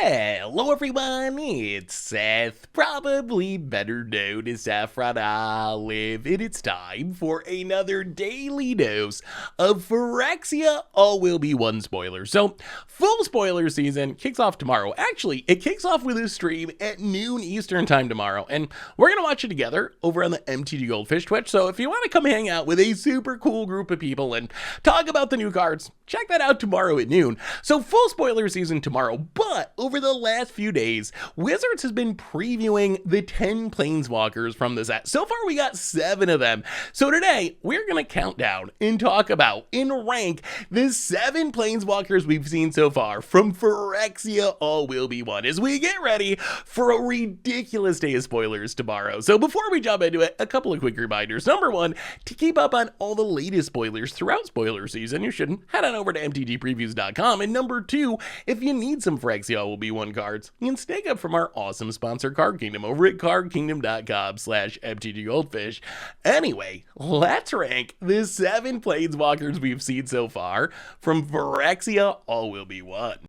Hello everyone, it's Seth, probably better known as Saffron Olive, and it's time for another daily dose of Phyrexia. All will be one spoiler. So, full spoiler season kicks off tomorrow. Actually, it kicks off with a stream at noon Eastern time tomorrow, and we're going to watch it together over on the MTGGoldfish Twitch. So if you want to come hang out with a super cool group of people and talk about the new cards, check that out tomorrow at noon. So full spoiler season tomorrow, but over the last few days, Wizards has been previewing the 10 Planeswalkers from the set. So far, we got 7 of them. So today, we're going to count down and talk about and rank the 7 Planeswalkers we've seen so far from Phyrexia All Will Be One as we get ready for a ridiculous day of spoilers tomorrow. So before we jump into it, a couple of quick reminders. Number one, to keep up on all the latest spoilers throughout spoiler season, you should head on over to MTGpreviews.com. And number two, if you need some Phyrexia All Will Be One cards, you can snag up from our awesome sponsor Card Kingdom over at cardkingdom.com/MTGGoldfish. Anyway, let's rank the 7 Planeswalkers we've seen so far from Phyrexia All Will Be One.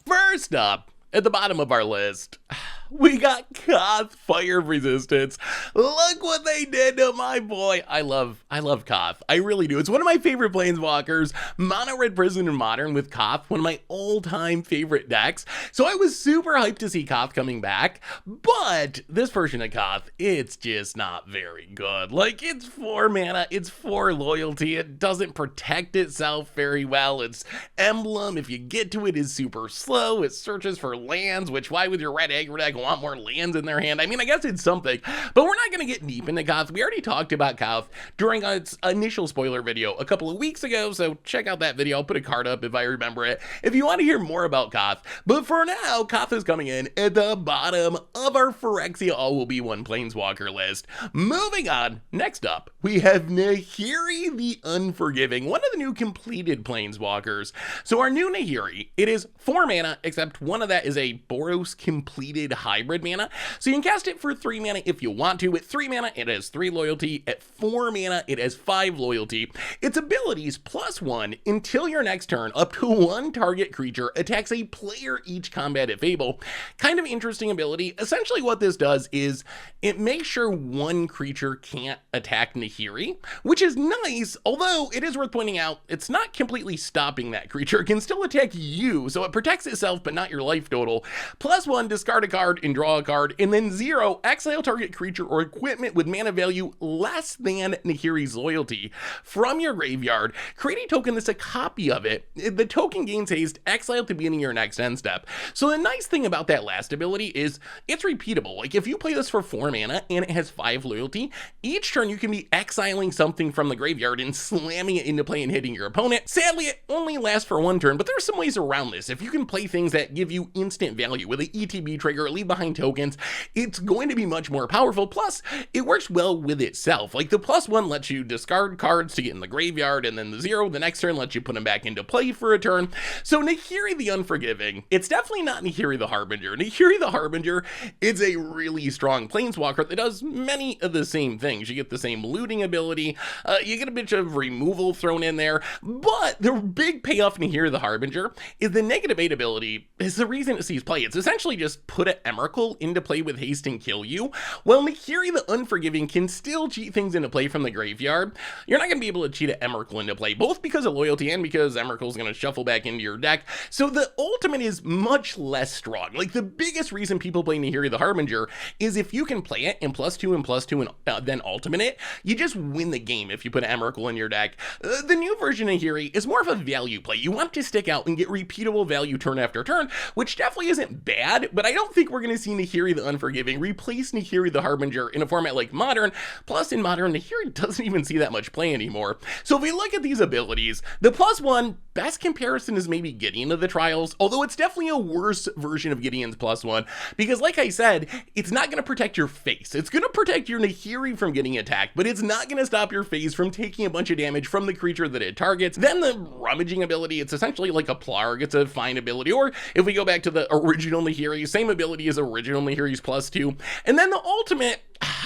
First up, at the bottom of our list, we got Koth, Fire Resistance. Look what they did to my boy. I love Koth. I really do. It's one of my favorite Planeswalkers. Mono Red Prison and Modern with Koth, one of my all-time favorite decks. So I was super hyped to see Koth coming back, but this version of Koth, it's just not very good. Like, it's 4 mana, it's 4 loyalty, it doesn't protect itself very well. Its emblem, if you get to it, is super slow. It searches for lands, which why with your red aggro deck want more lands in their hand? I mean, I guess it's something, but we're not going to get deep into Koth. We already talked about Koth during its initial spoiler video a couple of weeks ago, so check out that video. I'll put a card up if I remember it, if you want to hear more about Koth. But for now, Koth is coming in at the bottom of our Phyrexia All Will Be One Planeswalker list. Moving on, next up, we have Nahiri the Unforgiving, one of the new completed Planeswalkers. So our new Nahiri, it is 4 mana, except one of that is a Boros completed hybrid mana. So you can cast it for 3 mana if you want to. At 3 mana, it has 3 loyalty. At 4 mana, it has 5 loyalty. Its abilities +1 until your next turn. Up to 1 target creature attacks a player each combat at Fable. Kind of interesting ability. Essentially what this does is it makes sure 1 creature can't attack Nahiri, which is nice, although it is worth pointing out it's not completely stopping that creature. It can still attack you, so it protects itself but not your life total. +1, discard a card and draw a card, and then 0, exile target creature or equipment with mana value less than Nahiri's loyalty from your graveyard. Create a token that's a copy of it. The token gains haste, exile to beginning your next end step. So the nice thing about that last ability is it's repeatable. Like if you play this for 4 mana and it has 5 loyalty, each turn you can be exiling something from the graveyard and slamming it into play and hitting your opponent. Sadly, it only lasts for 1 turn, but there are some ways around this. If you can play things that give you instant value with an ETB trigger, leave behind tokens, it's going to be much more powerful. Plus, it works well with itself. Like the +1 lets you discard cards to get in the graveyard, and then the 0 the next turn lets you put them back into play for a turn. So Nahiri the Unforgiving, it's definitely not Nahiri the Harbinger. Nahiri the Harbinger is a really strong Planeswalker that does many of the same things. You get the same looting ability, you get a bit of removal thrown in there, but the big payoff Nahiri the Harbinger is the -8 ability is the reason it sees play. It's essentially just put an Emrakul into play with haste and kill you. While Nahiri the Unforgiving can still cheat things into play from the graveyard, you're not going to be able to cheat an Emrakul into play, both because of loyalty and because Emrakul's going to shuffle back into your deck. So the ultimate is much less strong. Like the biggest reason people play Nahiri the Harbinger is if you can play it and +2 and +2 and then ultimate it, you just win the game if you put an Emrakul in your deck. The new version of Nahiri is more of a value play. You want to stick out and get repeatable value turn after turn, which definitely isn't bad, but I don't think we're going to see Nahiri the Unforgiving replace Nahiri the Harbinger in a format like Modern. Plus, in Modern, Nahiri doesn't even see that much play anymore. So if we look at these abilities, the +1, best comparison is maybe Gideon of the Trials, although it's definitely a worse version of Gideon's +1, because like I said, it's not going to protect your face. It's going to protect your Nahiri from getting attacked, but it's not going to stop your face from taking a bunch of damage from the creature that it targets. Then the Rummaging ability, it's essentially like a Plarg. It's a fine ability, or if we go back to the original Nahiri, same ability as original Nahiri's +2. And then the ultimate,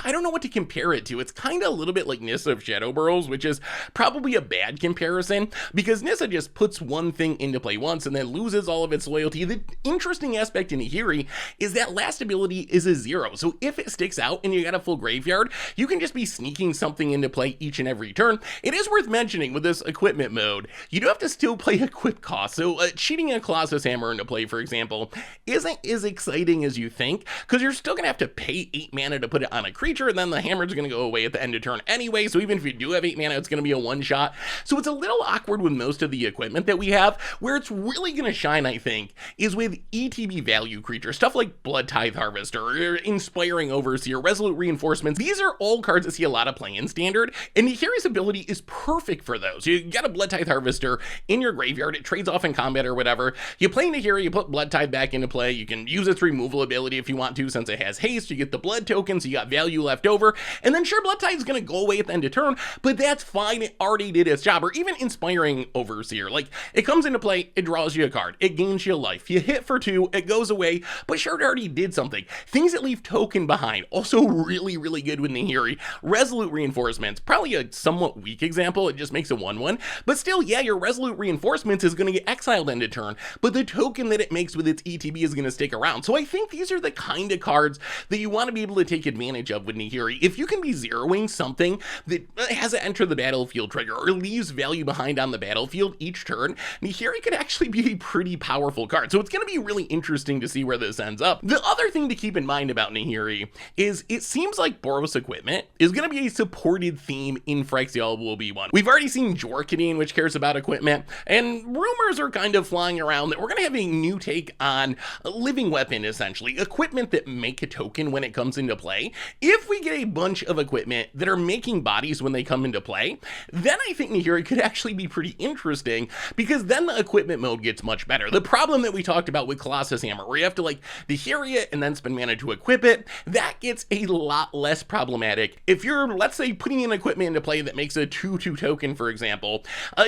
I don't know what to compare it to. It's kind of a little bit like Nissa of Shadow Burrows, which is probably a bad comparison because Nissa just puts one thing into play once and then loses all of its loyalty. The interesting aspect in Nahiri is that last ability is a 0. So if it sticks out and you got a full graveyard, you can just be sneaking something into play each and every turn. It is worth mentioning with this equipment mode, you do have to still play equip cost. So cheating a Colossus Hammer into play, for example, isn't as exciting as you think because you're still going to have to pay 8 mana to put it on a creature, and then the hammer's going to go away at the end of turn anyway. So even if you do have 8 mana, it's going to be a one-shot. So it's a little awkward with most of the equipment that we have. Where it's really going to shine, I think, is with ETB value creatures, stuff like Blood Tithe Harvester, or Inspiring Overseer, Resolute Reinforcements. These are all cards that see a lot of play in Standard, and Nahiri's ability is perfect for those. You got a Blood Tithe Harvester in your graveyard, it trades off in combat or whatever. You play Nahiri, you put Blood Tithe back into play, you can use its removal ability if you want to, since it has haste, you get the blood tokens, you got value left over, and then sure, Blood Tithe's gonna go away at the end of turn, but that's fine, it already did its job. Or even Inspiring Overseer, like, it comes into play, it draws you a card, it gains you life, you hit for 2, it goes away, but sure, it already did something. Things that leave token behind, also really, really good with Nahiri. Resolute Reinforcements, probably a somewhat weak example, it just makes a 1/1, but still, yeah, your Resolute Reinforcements is gonna get exiled end of turn, but the token that it makes with its ETB is gonna stick around. So I think these are the kind of cards that you want to be able to take advantage of with Nahiri. If you can be zeroing something that has an enter the battlefield trigger or leaves value behind on the battlefield each turn, Nahiri could actually be a pretty powerful card. So it's going to be really interesting to see where this ends up. The other thing to keep in mind about Nahiri is it seems like Boros equipment is going to be a supported theme in Phyrexia will be one. We've already seen Jorkadine, which cares about equipment, and rumors are kind of flying around that we're going to have a new take on a living weapon, essentially, equipment that make a token when it comes into play. If we get a bunch of equipment that are making bodies when they come into play, then I think Nahiri could actually be pretty interesting because then the equipment mode gets much better. The problem that we talked about with Colossus Hammer, where you have to like Nahiri it and then spend mana to equip it, that gets a lot less problematic. If you're, let's say, putting an equipment into play that makes a 2/2 token, for example,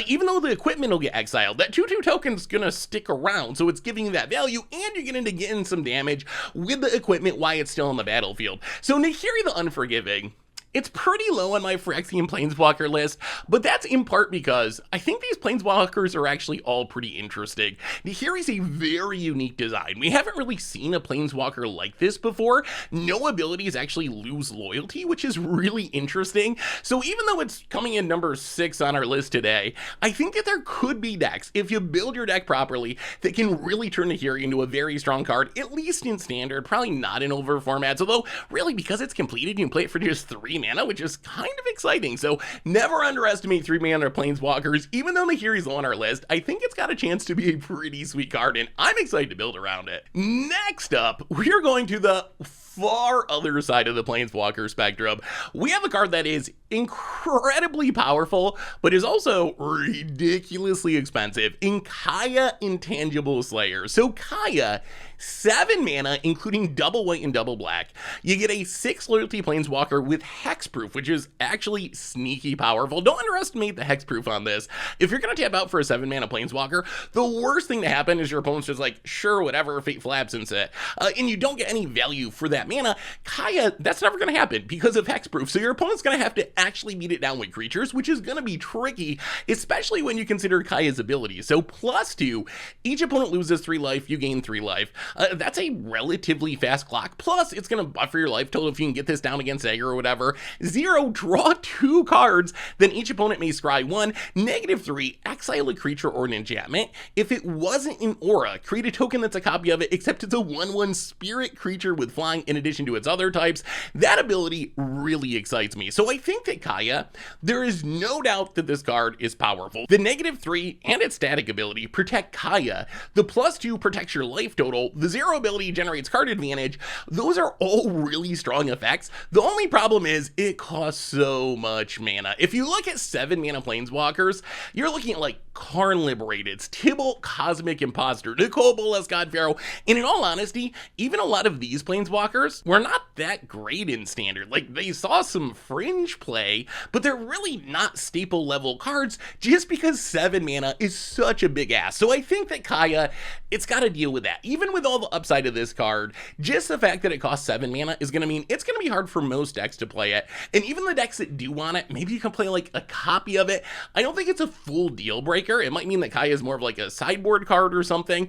even though the equipment will get exiled, that 2/2 token's gonna stick around, so it's giving you that value, and you're getting to get in some damage with the equipment while it's still on the battlefield. So Nahiri the Unforgiving, it's pretty low on my Phyrexian Planeswalker list, but that's in part because I think these Planeswalkers are actually all pretty interesting. Nahiri's a very unique design. We haven't really seen a Planeswalker like this before. No abilities actually lose loyalty, which is really interesting. So even though it's coming in number 6 on our list today, I think that there could be decks, if you build your deck properly, that can really turn Nahiri into a very strong card, at least in Standard, probably not in over formats, although really because it's completed, you can play it for just 3 mana, which is kind of exciting. So never underestimate 3 mana Planeswalkers. Even though Nahiri's low on our list, I think it's got a chance to be a pretty sweet card, and I'm excited to build around it. Next up, we're going to the far other side of the Planeswalker spectrum. We have a card that is incredibly powerful, but is also ridiculously expensive in Kaya Intangible Slayer. So Kaya, 7 mana, including double white and double black. You get a 6 loyalty Planeswalker with hexproof, which is actually sneaky powerful. Don't underestimate the hexproof on this. If you're going to tap out for a 7 mana Planeswalker, the worst thing to happen is your opponent's just like, sure, whatever, Fateful Absence it. And you don't get any value for that mana. Kaya, that's never going to happen because of hexproof. So your opponent's going to have to actually beat it down with creatures, which is going to be tricky, especially when you consider Kaya's abilities. So +2, each opponent loses 3 life, you gain 3 life. That's a relatively fast clock. Plus, it's going to buffer your life total if you can get this down against Aggro or whatever. 0, draw 2 cards, then each opponent may scry 1. -3, exile a creature or an enchantment. If it wasn't an aura, create a token that's a copy of it, except it's a 1/1 spirit creature with flying in addition to its other types. That ability really excites me. So I think that Kaya, there is no doubt that this card is powerful. The -3 and its static ability protect Kaya. The +2 protects your life total. The 0 ability generates card advantage. Those are all really strong effects. The only problem is is it costs so much mana. If you look at 7 mana planeswalkers, you're looking at like Karn Liberateds, Tibalt, Cosmic Imposter, Nicole Bolas, God Pharaoh, and in all honesty, even a lot of these planeswalkers were not that great in Standard. Like, they saw some fringe play, but they're really not staple level cards just because 7 mana is such a big ask. So I think that Kaya, it's got to deal with that. Even with all the upside of this card, just the fact that it costs 7 mana is going to mean it's going to be hard for most decks to play it. And even the decks that do want it, maybe you can play like a copy of it. I don't think it's a full deal breaker. It might mean that Kaya is more of like a sideboard card or something,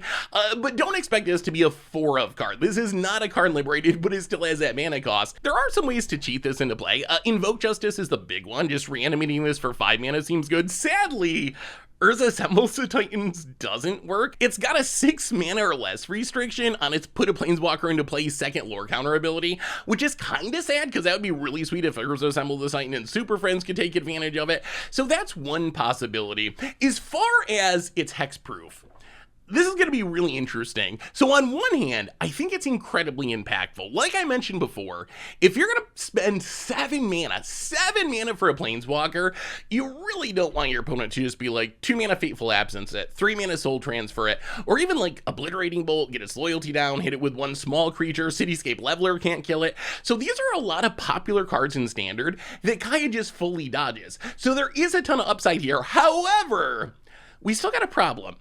but don't expect this to be a 4-of card. This is not a card liberated, but it still has that mana cost. There are some ways to cheat this into play. Invoke Justice is the big one. Just reanimating this for 5 mana seems good. Sadly, Urza Assembles the Titans doesn't work. It's got a 6 mana or less restriction on its put a planeswalker into play second lore counter ability, which is kind of sad because that would be really sweet if Urza Assembles the Titan and Super Friends could take advantage of it. So that's one possibility. As far as its hexproof, this is going to be really interesting. So on one hand, I think it's incredibly impactful. Like I mentioned before, if you're going to spend 7 mana for a planeswalker, you really don't want your opponent to just be like 2 mana Fateful Absence it, 3 mana Soul Transfer it, or even like Obliterating Bolt, get its loyalty down, hit it with one small creature, Cityscape Leveler can't kill it. So these are a lot of popular cards in Standard that Kaya just fully dodges. So there is a ton of upside here. However, we still got a problem.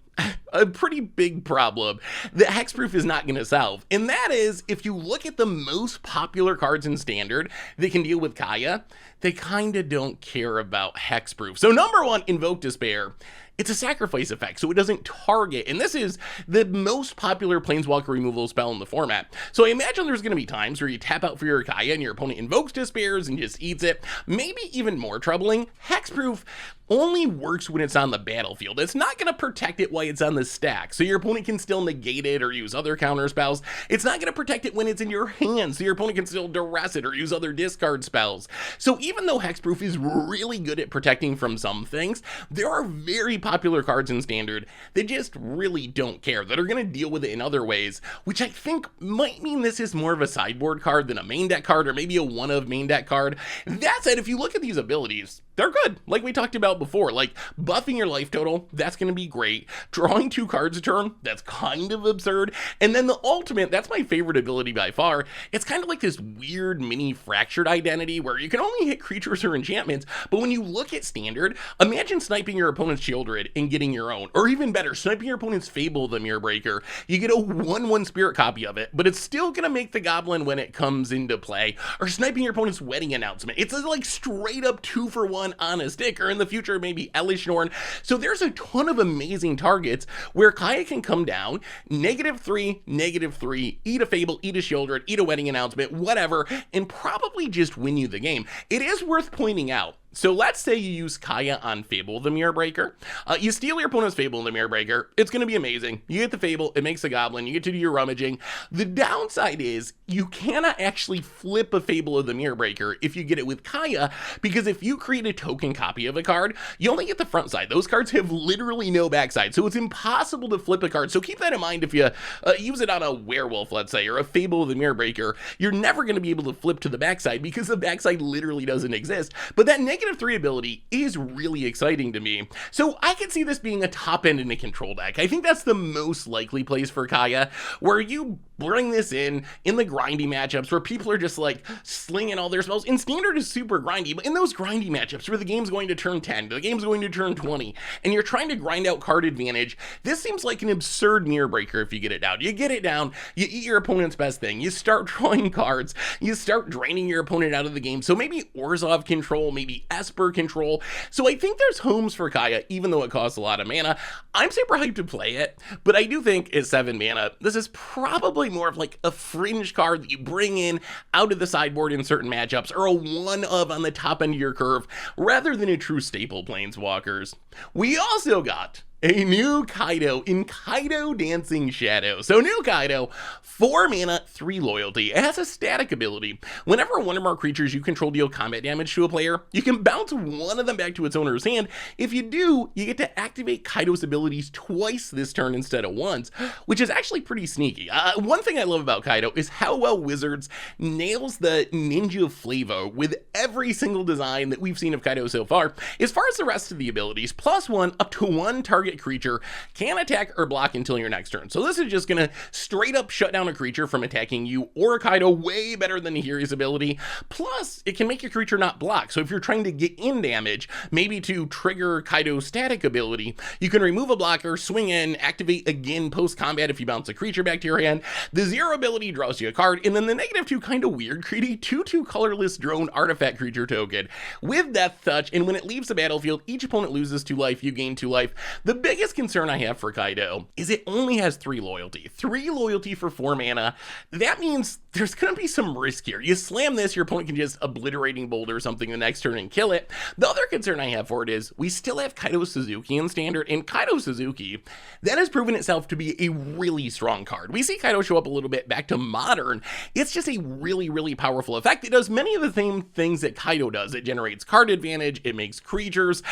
A pretty big problem that hexproof is not going to solve. And that is, if you look at the most popular cards in Standard that can deal with Kaya, they kind of don't care about hexproof. So number one, Invoke Despair. It's a sacrifice effect, so it doesn't target, and this is the most popular planeswalker removal spell in the format. So I imagine there's going to be times where you tap out for your Kaya and your opponent invokes Despairs and just eats it. Maybe even more troubling, hexproof only works when it's on the battlefield. It's not going to protect it while it's on the stack, so your opponent can still negate it or use other counter spells. It's not going to protect it when it's in your hand, so your opponent can still duress it or use other discard spells. So even though hexproof is really good at protecting from some things, there are very popular cards in Standard that just really don't care, that are going to deal with it in other ways, which I think might mean this is more of a sideboard card than a main deck card, or maybe a one-of main deck card. That said, if you look at these abilities, they're good, like we talked about before. Like, buffing your life total, that's going to be great. Drawing 2 cards a turn, that's kind of absurd. And then the ultimate, that's my favorite ability by far. It's kind of like this weird mini fractured identity where you can only hit creatures or enchantments, but when you look at Standard, imagine sniping your opponent's Shieldred and getting your own. Or even better, sniping your opponent's Fable the Mirror Breaker. You get a 1/1 spirit copy of it, but it's still going to make the Goblin when it comes into play. Or sniping your opponent's Wedding Announcement. It's like straight up 2-for-1 on a stick, or in the future maybe Elishnorn. So there's a ton of amazing targets where Kaya can come down, -3, -3, eat a Fable, eat a Shieldred, eat a Wedding Announcement, whatever, and probably just win you the game. It is worth pointing out, so let's say you use Kaya on Fable the Mirror Breaker. You steal your opponent's Fable the Mirror Breaker. It's going to be amazing. You get the Fable, it makes a Goblin, you get to do your rummaging. The downside is you cannot actually flip a Fable of the Mirror Breaker if you get it with Kaya, because if you create a token copy of a card, you only get the front side. Those cards have literally no backside, so it's impossible to flip a card. So keep that in mind if you use it on a Werewolf, let's say, or a Fable of the Mirror Breaker. You're never going to be able to flip to the backside because the backside literally doesn't exist. But that -3 ability is really exciting to me. So I can see this being a top end in a control deck. I think that's the most likely place for Kaya, where you bring this in the grindy matchups where people are just like slinging all their spells. In Standard is super grindy, but in those grindy matchups where the game's going to turn 10, the game's going to turn 20, and you're trying to grind out card advantage, this seems like an absurd Mirror Breaker if you get it down. You get it down, you eat your opponent's best thing, you start drawing cards, you start draining your opponent out of the game. So maybe Orzhov control, maybe Esper control. So I think there's homes for Kaya, even though it costs a lot of mana. I'm super hyped to play it, but I do think at 7 mana, this is probably more of like a fringe card that you bring in out of the sideboard in certain matchups, or a one-of on the top end of your curve, rather than a true staple planeswalkers. We also got a new Kaito in Kaito Dancing Shadow. So new Kaito, 4 mana, 3 loyalty. It has a static ability. Whenever one or more creatures you control deal combat damage to a player, you can bounce one of them back to its owner's hand. If you do, you get to activate Kaito's abilities twice this turn instead of once, which is actually pretty sneaky. One thing I love about Kaito is how well Wizards nails the ninja flavor with every single design that we've seen of Kaito so far. As far as the rest of the abilities, +1 up to 1 target creature can attack or block until your next turn. So this is just gonna straight up shut down a creature from attacking you or a Kaito way better than Nahiri's ability. Plus, it can make your creature not block. So if you're trying to get in damage, maybe to trigger Kaito's static ability, you can remove a blocker, swing in, activate again post-combat if you bounce a creature back to your hand. The 0 ability draws you a card, and then the -2 kind of weird, creaty 2/2 colorless drone artifact creature token with Death Touch, and when it leaves the battlefield, each opponent loses 2 life, you gain 2 life. The biggest concern I have for Kaito is it only has 3 loyalty. 3 loyalty for 4 mana. That means there's gonna be some risk here. You slam this, your opponent can just obliterating boulder or something the next turn and kill it. The other concern I have for it is we still have Kaito Suzuki in Standard, and Kaito Suzuki, that has proven itself to be a really strong card. We see Kaito show up a little bit back to Modern. It's just a really, really powerful effect. It does many of the same things that Kaito does. It generates card advantage, it makes creatures.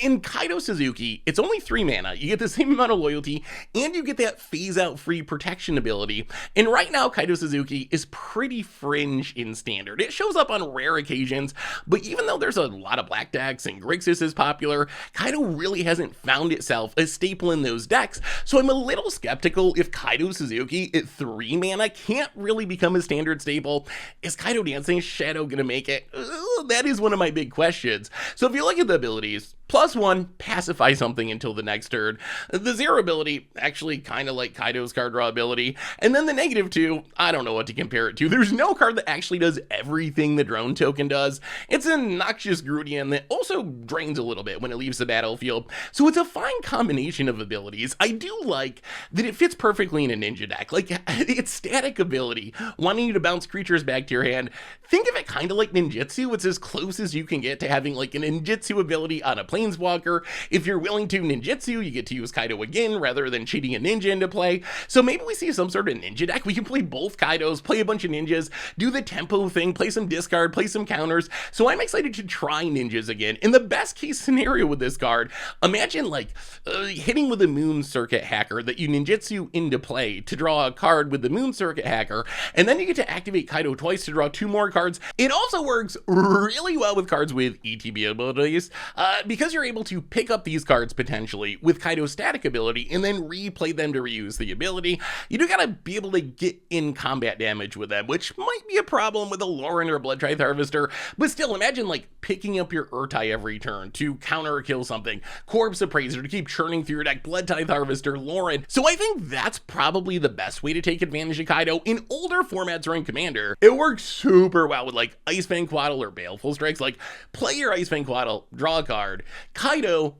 In Kaito Suzuki, it's only 3 mana. You get the same amount of loyalty, and you get that phase-out free protection ability. And right now, Kaito Suzuki is pretty fringe in Standard. It shows up on rare occasions, but even though there's a lot of black decks and Grixis is popular, Kaito really hasn't found itself a staple in those decks. So I'm a little skeptical if Kaito Suzuki at 3 mana can't really become a Standard staple. Is Kaito Dancing Shadow gonna make it? That is one of my big questions. So if you look at the abilities, +1, pacify something until the next turn. The 0 ability, actually kind of like Kaito's card draw ability. And then the -2, I don't know what to compare it to. There's no card that actually does everything the drone token does. It's a noxious Grudian that also drains a little bit when it leaves the battlefield. So it's a fine combination of abilities. I do like that it fits perfectly in a ninja deck. Like, its static ability, wanting you to bounce creatures back to your hand. Think of it kind of like ninjutsu. It's as close as you can get to having like a ninjutsu ability on a planeswalker. If you're willing to ninjutsu, you get to use Kaito again rather than cheating a ninja into play. So maybe we see some sort of ninja deck. We can play both Kaitos, play a bunch of ninjas, do the tempo thing, play some discard, play some counters. So I'm excited to try ninjas again. In the best case scenario with this card, imagine like hitting with a Moon Circuit Hacker that you ninjutsu into play to draw a card with the Moon Circuit Hacker, and then you get to activate Kaito twice to draw 2 more cards. It also works really well with cards with ETB abilities, because you're able to pick up these cards potentially with Kaito's static ability and then replay them to reuse the ability. You do gotta be able to get in combat damage with them, which might be a problem with a Lauren or a Blood Tithe Harvester, but still imagine like picking up your Urtai every turn to counter or kill something, Corpse Appraiser to keep churning through your deck, Blood Tithe Harvester, Lauren. So I think that's probably the best way to take advantage of Kaito. In older formats or in Commander, it works super well with like Icefang Quaddle or Baleful Strikes. Like, play your Icefang Quaddle, draw a card. Kaito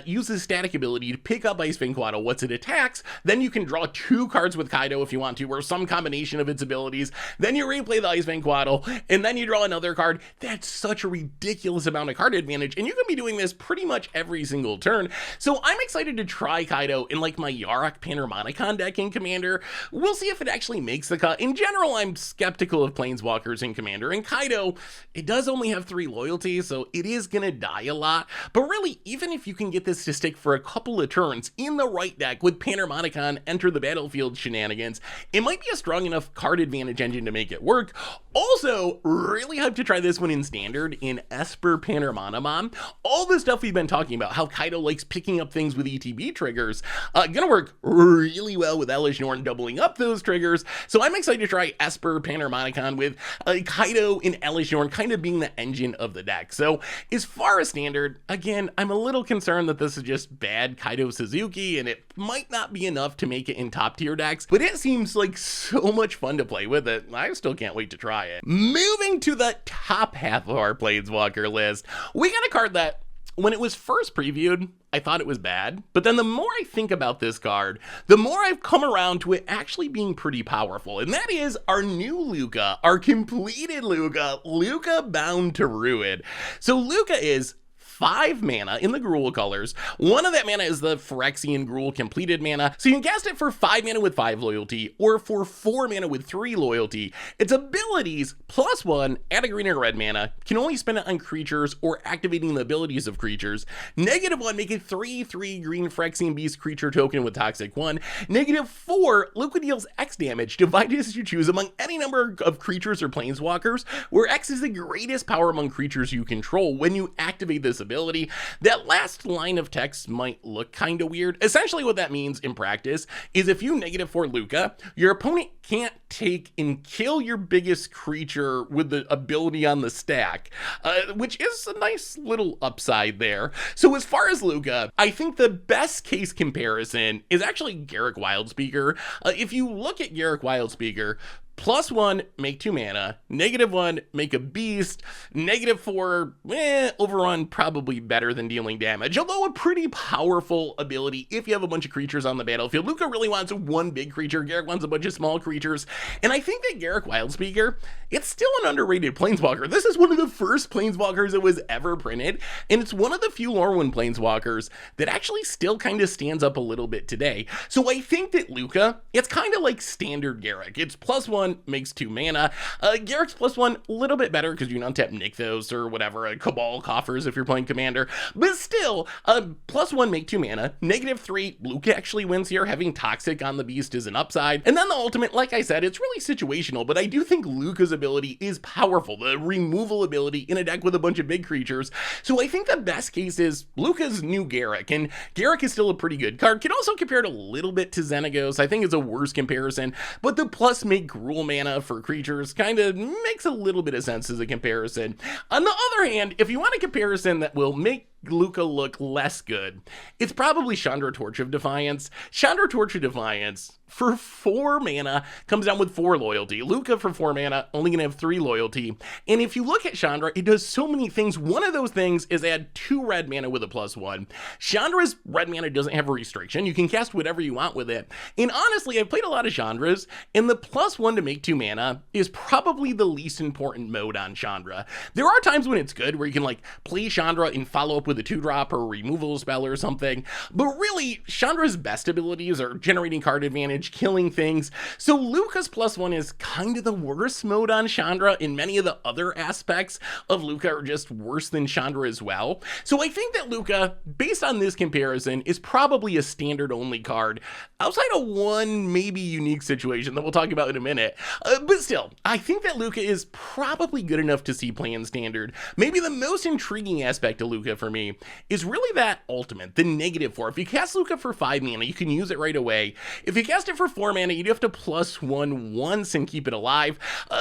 uses static ability to pick up Icefang Quaddle once it attacks, then you can draw 2 cards with Kaito if you want to, or some combination of its abilities, then you replay the Icefang Quaddle, and then you draw another card. That's such a ridiculous amount of card advantage, and you can be doing this pretty much every single turn. So I'm excited to try Kaito in like my Yarok Panharmonicon deck in Commander. We'll see if it actually makes the cut. In general, I'm skeptical of Planeswalkers in Commander, and Kaito, it does only have 3 loyalties, so it is gonna die a lot, but really, even if you can get this to stick for a couple of turns in the right deck with Panharmonicon enter the battlefield shenanigans, it might be a strong enough card advantage engine to make it work. Also, really hyped to try this one in Standard in Esper Panharmonicon. All the stuff we've been talking about, how Kaito likes picking up things with ETB triggers, gonna work really well with Elish Norn doubling up those triggers. So I'm excited to try Esper Panharmonicon with Kaito and Elish Norn kind of being the engine of the deck. So as far as Standard, again, I'm a little concerned that this is just bad Kaito Suzuki and it might not be enough to make it in top tier decks, but it seems like so much fun to play with it. I still can't wait to try it. Moving to the top half of our Planeswalker list, we got a card that when it was first previewed, I thought it was bad, but then the more I think about this card, the more I've come around to it actually being pretty powerful, and that is our new Lukka, our completed Lukka, Lukka Bound to Ruin. So Lukka is 5 mana in the Gruul colors. One of that mana is the Phyrexian Gruul completed mana, so you can cast it for 5 mana with 5 loyalty, or for 4 mana with 3 loyalty. Its abilities, +1, add a green or red mana, can only spend it on creatures or activating the abilities of creatures. -1, make a 3/3 green Phyrexian Beast creature token with Toxic 1. -4, Lukka deals X damage, divided as you choose among any number of creatures or planeswalkers, where X is the greatest power among creatures you control when you activate this ability. That last line of text might look kinda weird. Essentially what that means in practice is if you -4 Lukka, your opponent can't take and kill your biggest creature with the ability on the stack, which is a nice little upside there. So as far as Lukka, I think the best case comparison is actually Garruk Wildspeaker. If you look at Garruk Wildspeaker, +1, make 2 mana, -1, make a beast, -4, overrun probably better than dealing damage, although a pretty powerful ability if you have a bunch of creatures on the battlefield. Lukka really wants one big creature, Garruk wants a bunch of small creatures, and I think that Garruk Wildspeaker, it's still an underrated planeswalker. This is one of the first planeswalkers that was ever printed, and it's one of the few Lorwyn planeswalkers that actually still kind of stands up a little bit today. So I think that Lukka, it's kind of like standard Garruk. It's +1, makes 2 mana. Garruk's +1, a little bit better because you can untap Nykthos or whatever, Cabal Coffers if you're playing Commander, but still, +1, make 2 mana, -3, Lukka actually wins here, having Toxic on the beast is an upside, and then the ultimate, like I said, it's really situational, but I do think Lukka's ability is powerful, the removal ability in a deck with a bunch of big creatures, so I think the best case is Lukka's new Garruk, and Garruk is still a pretty good card. Can also compare it a little bit to Xenagos, I think it's a worse comparison, but the plus make Gruul mana for creatures kind of makes a little bit of sense as a comparison. On the other hand, if you want a comparison that will make Lukka look less good, it's probably Chandra Torch of Defiance. Chandra Torch of Defiance, for 4 mana, comes down with 4 loyalty. Lukka for 4 mana, only gonna have 3 loyalty. And if you look at Chandra, it does so many things. One of those things is add 2 red mana with a +1. Chandra's red mana doesn't have a restriction. You can cast whatever you want with it. And honestly, I've played a lot of Chandras, and the +1 to make 2 mana is probably the least important mode on Chandra. There are times when it's good, where you can like play Chandra and follow up with a 2-drop or a removal spell or something, but really, Chandra's best abilities are generating card advantage, killing things, so Lukka's +1 is kind of the worst mode on Chandra, and many of the other aspects of Lukka are just worse than Chandra as well. So I think that Lukka, based on this comparison, is probably a standard-only card, outside of one maybe unique situation that we'll talk about in a minute, but still, I think that Lukka is probably good enough to see play in standard. Maybe the most intriguing aspect of Lukka for me is really that ultimate, the -4. If you cast Lukka for 5 mana, you can use it right away. If you cast it for 4 mana, you do have to +1 once and keep it alive,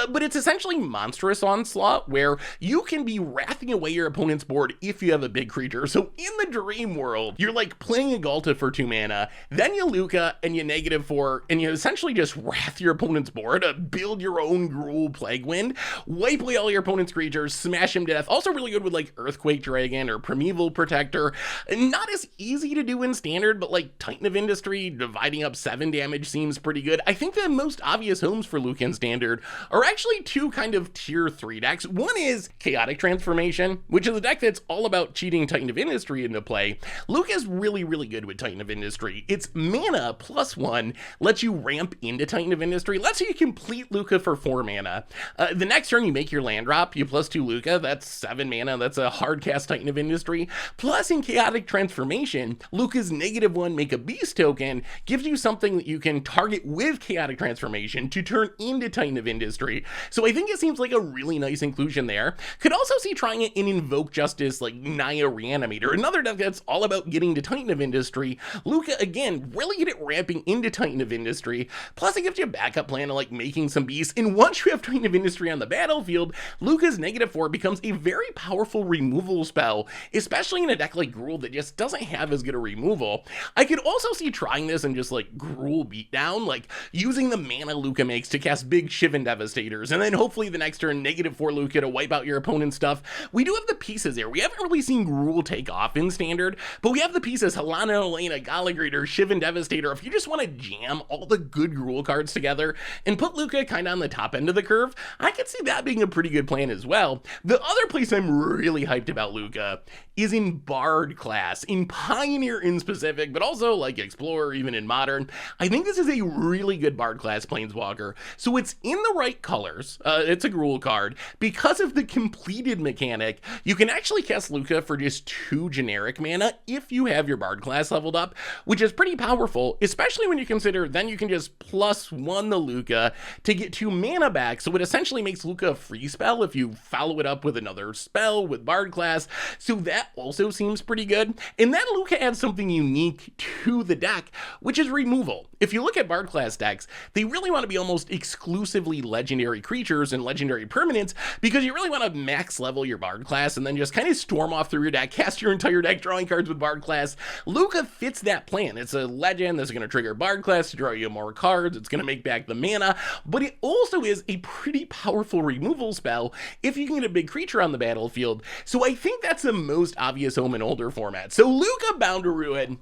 but it's essentially Monstrous Onslaught, where you can be wrathing away your opponent's board if you have a big creature. So in the dream world, you're like playing a Galta for 2 mana, then you Lukka and you -4, and you essentially just wrath your opponent's board, build your own Gruul Plaguewind, wipe away all your opponent's creatures, smash him to death. Also really good with like Earthquake Dragon or Primeval Protector. Not as easy to do in standard, but like Titan of Industry, dividing up 7 damage seems pretty good. I think the most obvious homes for Lukka in standard are actually 2 kind of tier 3 decks. One is Chaotic Transformation, which is a deck that's all about cheating Titan of Industry into play. Lukka is really, really good with Titan of Industry. Its mana +1 lets you ramp into Titan of Industry, lets you complete Lukka for 4 mana. The next turn you make your land drop, you +2 Lukka, that's 7 mana, that's a hard cast Titan of Industry. Plus, in Chaotic Transformation, Lukka's -1 make a beast token gives you something that you can target with Chaotic Transformation to turn into Titan of Industry. So I think it seems like a really nice inclusion there. Could also see trying it in Invoke Justice, like Naya Reanimator, another deck that's all about getting to Titan of Industry. Lukka, again, really good at ramping into Titan of Industry. Plus, it gives you a backup plan of like making some beasts. And once you have Titan of Industry on the battlefield, Lukka's -4 becomes a very powerful removal spell, especially in a deck like Gruul that just doesn't have as good a removal. I could also see trying this in just like Gruul Beatdown, like using the mana Lukka makes to cast big Shivan Devastators, and then hopefully the next turn -4 Lukka to wipe out your opponent's stuff. We do have the pieces here. We haven't really seen Gruul take off in standard, but we have the pieces: Helana Elena, Gallagher, Shivan Devastator. If you just want to jam all the good Gruul cards together and put Lukka kind of on the top end of the curve, I could see that being a pretty good plan as well. The other place I'm really hyped about Lukka is in Bard class, in Pioneer in specific, but also like Explorer, even in Modern. I think this is a really good Bard class Planeswalker. So it's in the right colors. It's a Gruul card. Because of the completed mechanic, you can actually cast Lukka for just 2 generic mana if you have your Bard class leveled up, which is pretty powerful, especially when you consider then you can just +1 the Lukka to get 2 mana back. So it essentially makes Lukka a free spell if you follow it up with another spell with Bard class. So that also seems pretty good. And then Lukka adds something unique to the deck, which is removal. If you look at Bard class decks, they really want to be almost exclusively legendary creatures and legendary permanents because you really want to max level your Bard class and then just kind of storm off through your deck, cast your entire deck drawing cards with Bard class. Lukka fits that plan. It's a legend that's going to trigger Bard class to draw you more cards. It's going to make back the mana, but it also is a pretty powerful removal spell if you can get a big creature on the battlefield. So I think that's the most obvious home in older formats. So Lukka Bound to Ruin,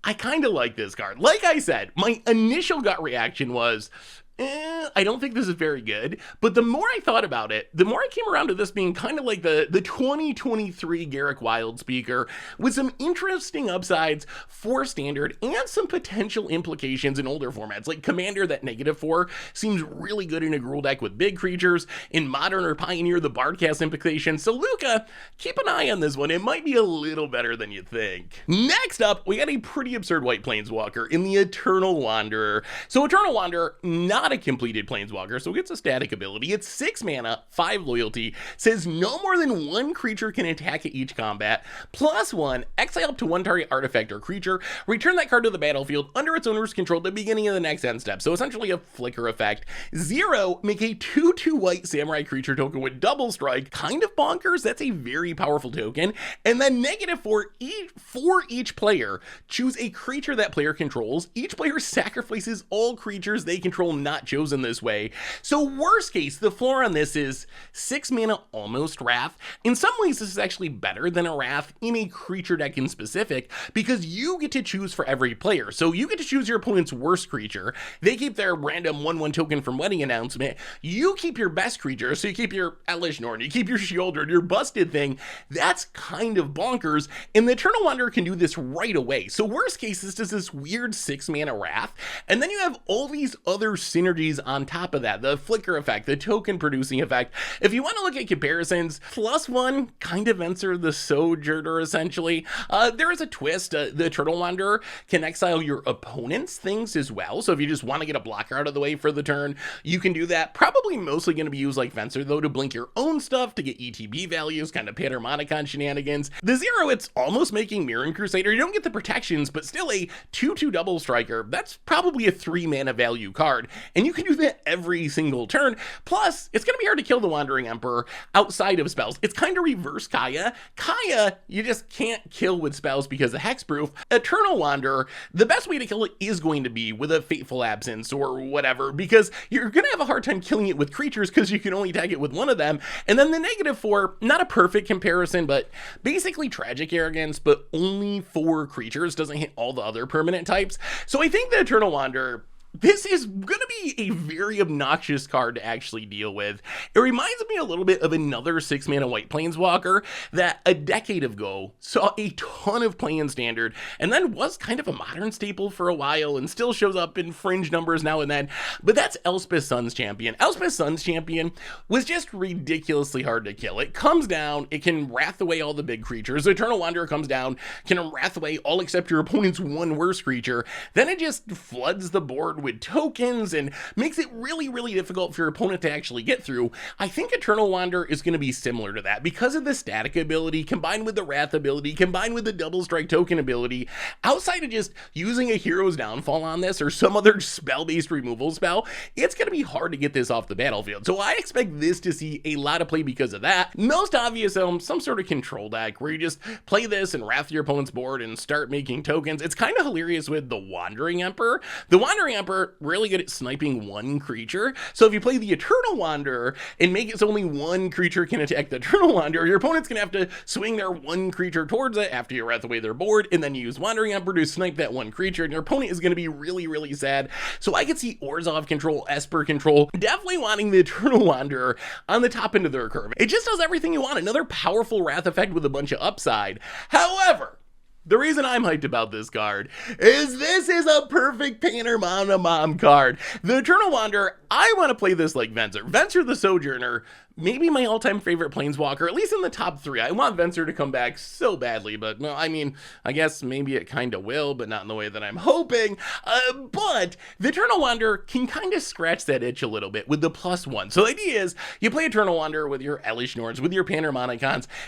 I kind of like this card. Like I said, my initial gut reaction was, I don't think this is very good, but the more I thought about it, the more I came around to this being kind of like the 2023 Garruk Wildspeaker with some interesting upsides for standard and some potential implications in older formats. Like Commander, that -4 seems really good in a Gruul deck with big creatures. In Modern or Pioneer, the Bardcast implications. So Lukka, keep an eye on this one. It might be a little better than you think. Next up, we got a pretty absurd white Planeswalker in the Eternal Wanderer. So Eternal Wanderer, not a completed Planeswalker, so it gets a static ability. It's 6 mana, 5 loyalty, says no more than 1 creature can attack at each combat, +1, exile up to 1 target artifact or creature, return that card to the battlefield under its owner's control at the beginning of the next end step, so essentially a flicker effect. 0, make a 2/2 white samurai creature token with double strike, kind of bonkers, that's a very powerful token. And then -4, for each player, choose a creature that player controls. Each player sacrifices all creatures they control not chosen this way. So worst case, the floor on this is 6 mana almost Wrath. In some ways, this is actually better than a Wrath in a creature deck in specific because you get to choose for every player. So you get to choose your opponent's worst creature. They keep their random 1/1 token from Wedding Announcement. You keep your best creature, so you keep your Elish Norn, you keep your Sheoldred, your busted thing. That's kind of bonkers, and the Eternal Wanderer can do this right away. So worst case, this is this weird 6 mana Wrath, and then you have all these other synergies on top of that, the flicker effect, the token producing effect. If you want to look at comparisons, +1 kind of answer the Sojourner essentially. There is a twist. The Eternal Wanderer can exile your opponent's things as well, so if you just want to get a blocker out of the way for the turn, you can do that. Probably mostly going to be used like Fencer though to blink your own stuff to get ETB values, kind of Patermonicon shenanigans. The 0, it's almost making Mirran Crusader. You don't get the protections, but still a 2/2 double striker. That's probably a 3 mana value card, and you can do that every single turn. Plus, it's going to be hard to kill the Wandering Emperor outside of spells. It's kind of reverse Kaya. Kaya, you just can't kill with spells because of hexproof. Eternal Wanderer, the best way to kill it is going to be with a Fateful Absence or whatever, because you're going to have a hard time killing it with creatures because you can only attack it with one of them. And then the -4, not a perfect comparison, but basically Tragic Arrogance, but only 4 creatures, doesn't hit all the other permanent types. So I think the Eternal Wanderer, this is going to be a very obnoxious card to actually deal with. It reminds me a little bit of another 6 mana white Planeswalker that a decade ago saw a ton of play in Standard and then was kind of a Modern staple for a while and still shows up in fringe numbers now and then, but that's Elspeth Sun's Champion. Elspeth Sun's Champion was just ridiculously hard to kill. It comes down, it can wrath away all the big creatures. Eternal Wanderer comes down, can wrath away all except your opponent's one worst creature. Then it just floods the board with tokens and makes it really, really difficult for your opponent to actually get through. I think Eternal Wanderer is going to be similar to that because of the static ability combined with the Wrath ability combined with the double strike token ability. Outside of just using a Hero's Downfall on this or some other spell-based removal spell, it's going to be hard to get this off the battlefield. So I expect this to see a lot of play because of that. Most obvious, some sort of control deck where you just play this and wrath your opponent's board and start making tokens. It's kind of hilarious with the Wandering Emperor. The Wandering Emperor, really good at sniping typing one creature. So if you play the Eternal Wanderer and make it so only one creature can attack the Eternal Wanderer, your opponent's gonna have to swing their one creature towards it after you wrath away their board, and then use Wandering Emperor to snipe that one creature, and your opponent is gonna be really, really sad. So I could see Orzhov control, Esper control, definitely wanting the Eternal Wanderer on the top end of their curve. It just does everything you want. Another powerful wrath effect with a bunch of upside. However, the reason I'm hyped about this card is this is a perfect Panorama card. The Eternal Wanderer, I want to play this like Venser. Venser the Sojourner, maybe my all-time favorite Planeswalker, at least in the top 3. I want Venser to come back so badly, but no, I mean, I guess maybe it kind of will, but not in the way that I'm hoping. But the Eternal Wanderer can kind of scratch that itch a little bit with the +1. So the idea is you play Eternal Wanderer with your Elesh Norns, with your Panorama,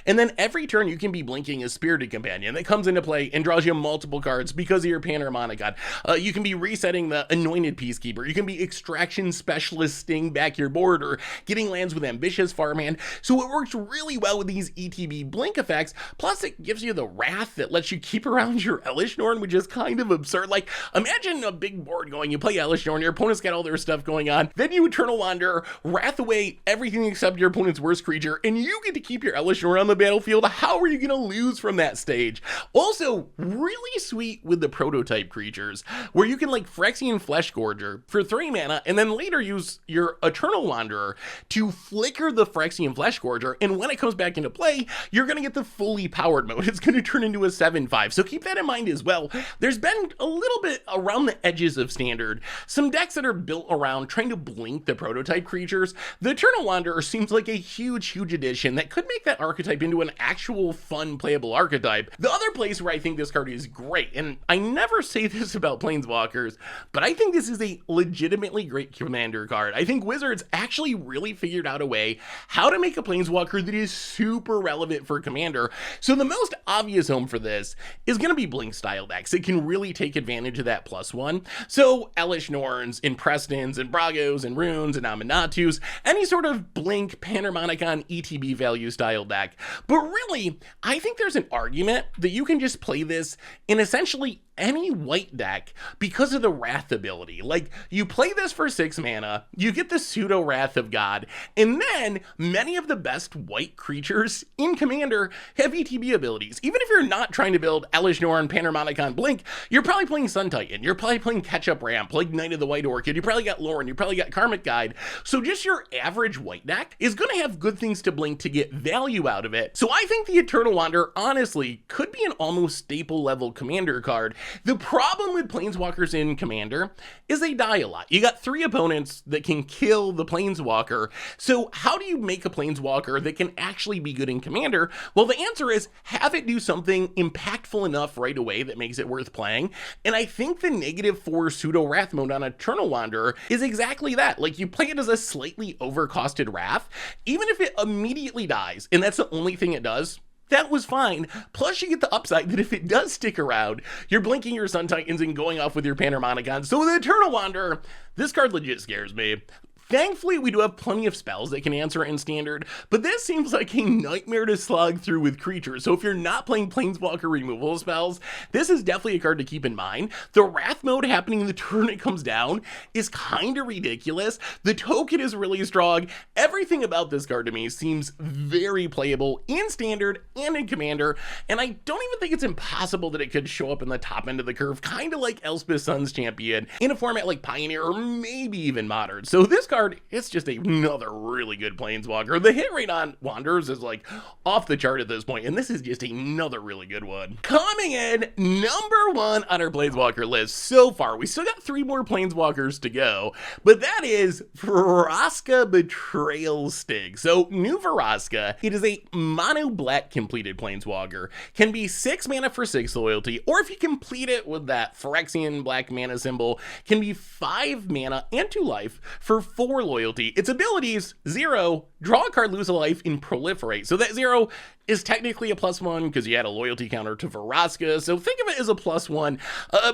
and then every turn you can be blinking a Spirited Companion that comes into play and draws you multiple cards because of your Panorama. You can be resetting the Anointed Peacekeeper. You can be Extraction Specialisting back your board, or getting lands with Ambitious Farmhand. So it works really well with these ETB blink effects. Plus it gives you the Wrath that lets you keep around your Elesh Norn, which is kind of absurd. Like, imagine a big board going, you play Elesh Norn, your opponent's got all their stuff going on, then you Eternal Wanderer, wrath away everything except your opponent's worst creature, and you get to keep your Elesh Norn on the battlefield. How are you gonna lose from that stage? Also, really sweet with the prototype creatures, where you can like Phyrexian Fleshgorger for 3 mana, and then later use your Eternal Wanderer to flicker the Phyrexian Fleshgorger, and when it comes back into play, you're gonna get the fully powered mode. It's gonna turn into a 7/5, so keep that in mind as well. There's been a little bit around the edges of Standard, some decks that are built around trying to blink the prototype creatures. The Eternal Wanderer seems like a huge addition that could make that archetype into an actual fun playable archetype. The other place where I think this card is great, and I never say this about Planeswalkers, but I think this is a legitimately great commander card. I think Wizards actually really figured out a way how to make a Planeswalker that is super relevant for commander. So the most obvious home for this is going to be blink style decks. It can really take advantage of that +1. So Elesh Norns and Prestons and Bragos and Runes and Aminatus, any sort of blink Panorama ETB value style deck. But really, I think there's an argument that you can just play this in essentially any white deck because of the Wrath ability. Like, you play this for 6 mana, you get the pseudo Wrath of God, and then many of the best white creatures in Commander have ETB abilities. Even if you're not trying to build Elesh Norn, Panorama Blink, you're probably playing Sun Titan, you're probably playing Ketchup Ramp, like Knight of the White Orchid, you probably got Lauren, you probably got Karmic Guide. So just your average white deck is going to have good things to blink to get value out of it. So I think the Eternal Wanderer honestly could be an almost staple level commander card. The problem with Planeswalkers in Commander is they die a lot. You got 3 opponents that can kill the Planeswalker. So how do you make a Planeswalker that can actually be good in Commander? Well, the answer is have it do something impactful enough right away that makes it worth playing. And I think the -4 pseudo Wrath mode on Eternal Wanderer is exactly that. Like, you play it as a slightly overcosted Wrath, even if it immediately dies, and that's the only thing it does, that was fine. Plus, you get the upside that if it does stick around, you're blinking your Sun Titans and going off with your Panorama. So with the Eternal Wanderer, this card legit scares me. Thankfully, we do have plenty of spells that can answer it in Standard, but this seems like a nightmare to slog through with creatures. So if you're not playing Planeswalker removal spells, this is definitely a card to keep in mind. The Wrath mode happening the turn it comes down is kind of ridiculous. The token is really strong. Everything about this card to me seems very playable in Standard and in Commander, and I don't even think it's impossible that it could show up in the top end of the curve, kind of like Elspeth Sun's Champion in a format like Pioneer or maybe even Modern. So this card, it's just another really good Planeswalker. The hit rate on Wanderers is like off the chart at this point, and this is just another really good one. Coming in #1 on our Planeswalker list so far, we still got 3 more Planeswalkers to go, but that is Vraska Betrayal Stig. So new Vraska, it is a mono black completed Planeswalker, can be 6 mana for 6 loyalty, or if you complete it with that Phyrexian black mana symbol, can be 5 mana and 2 life for 4 4 loyalty. Its abilities, 0, draw a card, lose a life, and proliferate. So that 0 is technically a +1 because you add a loyalty counter to Vraska, so think of it as a +1,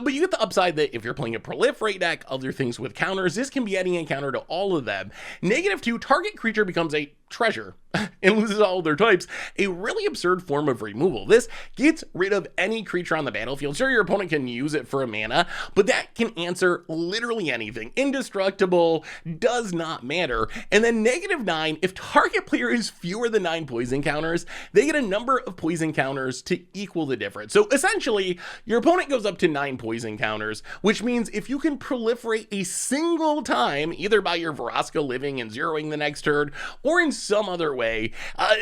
but you get the upside that if you're playing a proliferate deck, other things with counters, this can be adding a counter to all of them. -2, target creature becomes a treasure and loses all of their types, a really absurd form of removal. This gets rid of any creature on the battlefield. Sure, your opponent can use it for a mana, but that can answer literally anything. Indestructible, does not matter. And then -9, if target player has fewer than 9 poison counters, they get a number of poison counters to equal the difference. So essentially, your opponent goes up to 9 poison counters, which means if you can proliferate a single time, either by your Vraska living and zeroing the next turn, or in some other way,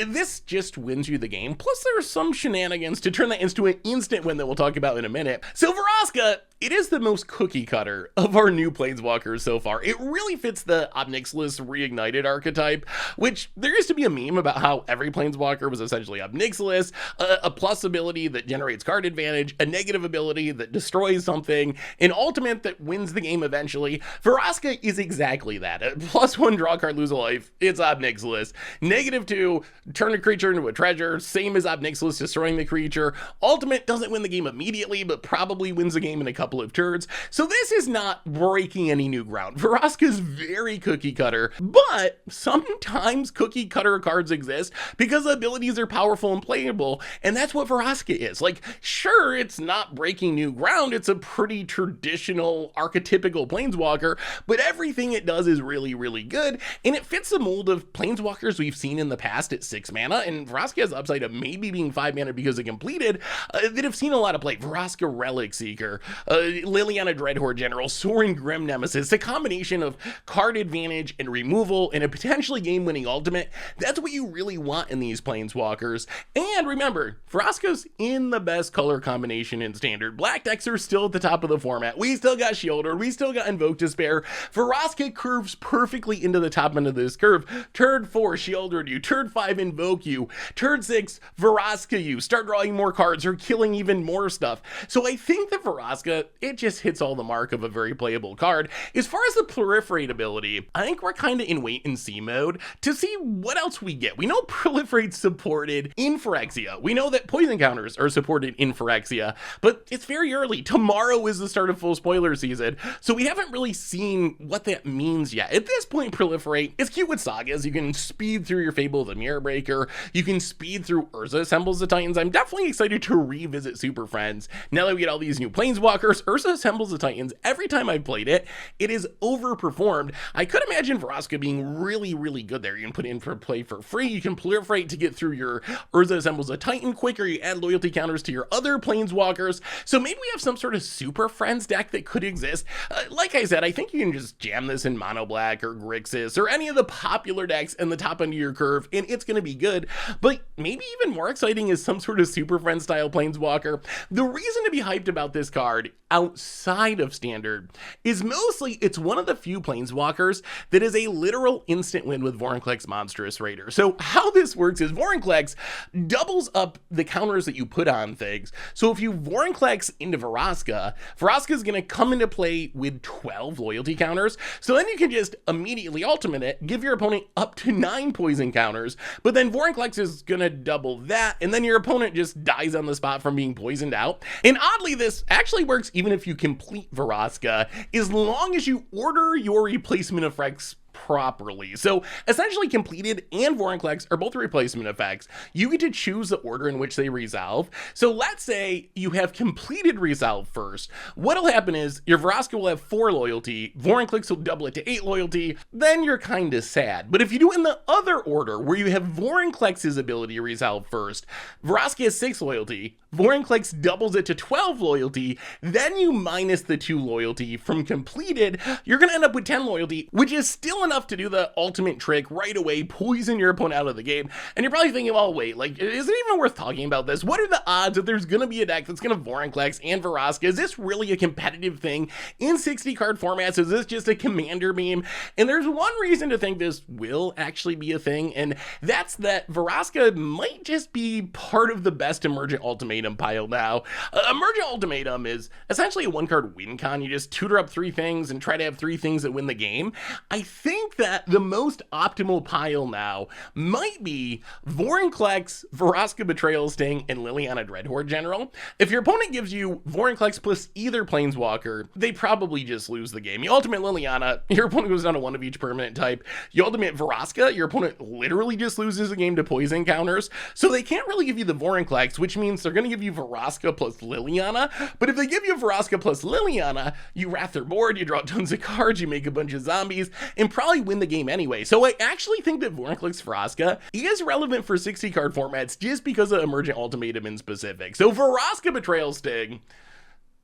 this just wins you the game. Plus, there's some shenanigans to turn that into an instant win that we'll talk about in a minute. So Vraska, it is the most cookie cutter of our new Planeswalkers so far. It really fits the Obnixilis Reignited archetype, which there used to be a meme about how every Planeswalker was essentially Obnixilis, a plus ability that generates card advantage, a negative ability that destroys something, an ultimate that wins the game eventually. Vraska is exactly that. A +1 draw card, lose a life, it's Obnixilis. -2, turn a creature into a treasure, same as Obnixilis destroying the creature. Ultimate doesn't win the game immediately, but probably wins the game in a couple of turns. So this is not breaking any new ground. Vraska is very cookie cutter, but sometimes cookie cutter cards exist because the abilities are powerful and playable, and that's what Vraska is. Like, sure, it's not breaking new ground, it's a pretty traditional, archetypical Planeswalker, but everything it does is really, really good, and it fits the mold of Planeswalkers we've seen in the past at 6 mana, and Vraska has the upside of maybe being 5 mana because it completed, that have seen a lot of play. Vraska Relic Seeker, Liliana Dreadhorde General, Soaring Grim Nemesis, a combination of card advantage and removal and a potentially game-winning ultimate. That's what you really want in these Planeswalkers. And remember, Vraska's in the best color combination in Standard. Black decks are still at the top of the format. We still got Shieldred, we still got Invoke Despair. Vraska curves perfectly into the top end of this curve. Turn 4, Shieldred you. Turn 5, Invoke you. Turn 6, Vraska you. Start drawing more cards or killing even more stuff. So I think that Vraska, it just hits all the mark of a very playable card. As far as the proliferate ability, I think we're kind of in wait and see mode to see what else we get. We know proliferate's supported in Phyrexia. We know that poison counters are supported in Phyrexia, but it's very early. Tomorrow is the start of full spoiler season, so we haven't really seen what that means yet. At this point, proliferate is cute with sagas. You can speed through your Fable of the Mirror Breaker. You can speed through Urza Assembles the Titans. I'm definitely excited to revisit Super Friends. Now that we get all these new Planeswalkers, Urza Assembles the Titans, every time I've played it, it is overperformed. I could imagine Vraska being really, really good there. You can put in for play for free. You can proliferate to get through your Urza Assembles a Titan quicker. You add loyalty counters to your other Planeswalkers. So maybe we have some sort of Super Friends deck that could exist. Like I said, I think you can just jam this in Mono Black or Grixis or any of the popular decks in the top end of your curve, and it's going to be good. But maybe even more exciting is some sort of Super Friend style Planeswalker. The reason to be hyped about this card outside of Standard is mostly it's one of the few Planeswalkers that is a literal instant win with Vorinclex Monstrous Raider. So how this works is Vorinclex doubles up the counters that you put on things. So if you Vorinclex into Vraska, Vraska is going to come into play with 12 loyalty counters. So then you can just immediately ultimate it, give your opponent up to 9 poison counters, but then Vorinclex is going to double that, and then your opponent just dies on the spot from being poisoned out. And oddly, this actually works even if you complete Vraska, as long as you order your replacement effects properly. So essentially completed and Vorinclex are both replacement effects. You get to choose the order in which they resolve. So let's say you have completed resolve first. What'll happen is your Vraska will have 4 loyalty, Vorinclex will double it to 8 loyalty, then you're kind of sad. But if you do it in the other order where you have Vorinclex's ability resolve first, Vraska has 6 loyalty, Vorinclex doubles it to 12 loyalty, then you minus the 2 loyalty from completed, you're going to end up with 10 loyalty, which is still enough to do the ultimate trick right away, poison your opponent out of the game. And you're probably thinking, well, wait, like, is it even worth talking about this? What are the odds that there's going to be a deck that's going to Vorinclex and Vraska? Is this really a competitive thing in 60 card formats? Is this just a commander meme? And there's one reason to think this will actually be a thing, and that's that Vraska might just be part of the best Emergent Ultimatum pile now. Emergent Ultimatum is essentially a 1-card win con. You just tutor up 3 things and try to have 3 things that win the game. I think think that the most optimal pile now might be Vorinclex, Vraska Betrayal Sting, and Liliana Dreadhorde General. If your opponent gives you Vorinclex plus either Planeswalker, they probably just lose the game. You ultimate Liliana, your opponent goes down to one of each permanent type. You ultimate Vraska, your opponent literally just loses the game to poison counters. So they can't really give you the Vorinclex, which means they're going to give you Vraska plus Liliana. But if they give you Vraska plus Liliana, you wrath their board, you draw tons of cards, you make a bunch of zombies, and probably win the game anyway. So I actually think that Vorinclex Vraska is relevant for 60 card formats just because of Emergent Ultimatum in specific. So Vraska Betrayal Sting,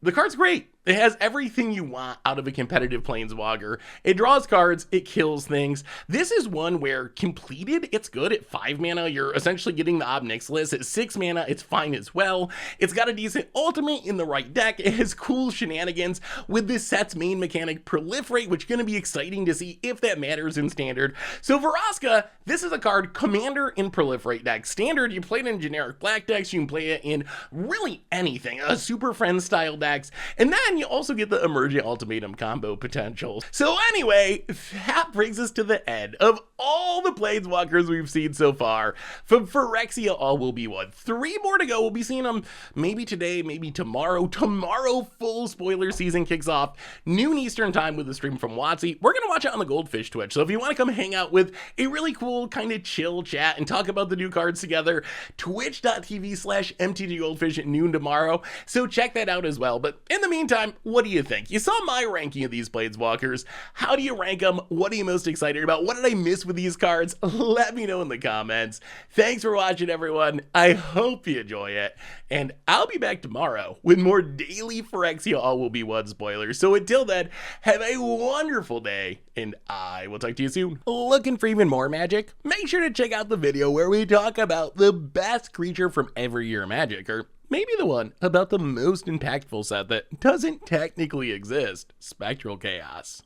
the card's great. It has everything you want out of a competitive Planeswalker. It draws cards, it kills things. This is one where completed, it's good at 5 mana. You're essentially getting the Ob Nixilis. At 6 mana, it's fine as well. It's got a decent ultimate in the right deck. It has cool shenanigans with this set's main mechanic, Proliferate, which is going to be exciting to see if that matters in Standard. So Vraska, this is a card, Commander in Proliferate deck. Standard, you play it in generic black decks. You can play it in really anything, Super Friends style decks. And then you also get the Emergent Ultimatum combo potential. So anyway, that brings us to the end of all the Planeswalkers we've seen so far. From Phyrexia, all will be one. 3 more to go. We'll be seeing them maybe today, maybe tomorrow. Tomorrow, full spoiler season kicks off, noon Eastern time with a stream from Watsy. We're going to watch it on the Goldfish Twitch. So if you want to come hang out with a really cool kind of chill chat and talk about the new cards together, twitch.tv/MTGGoldfish at noon tomorrow. So check that out as well. But in the meantime, what do you think? You saw my ranking of these Planeswalkers. How do you rank them? What are you most excited about? What did I miss with these cards? Let me know in the comments. Thanks for watching, everyone. I hope you enjoy it. And I'll be back tomorrow with more daily Phyrexia All Will Be One spoilers. So until then, have a wonderful day, and I will talk to you soon. Looking for even more magic? Make sure to check out the video where we talk about the best creature from every year of Magic, or maybe the one about the most impactful set that doesn't technically exist, Spectral Chaos.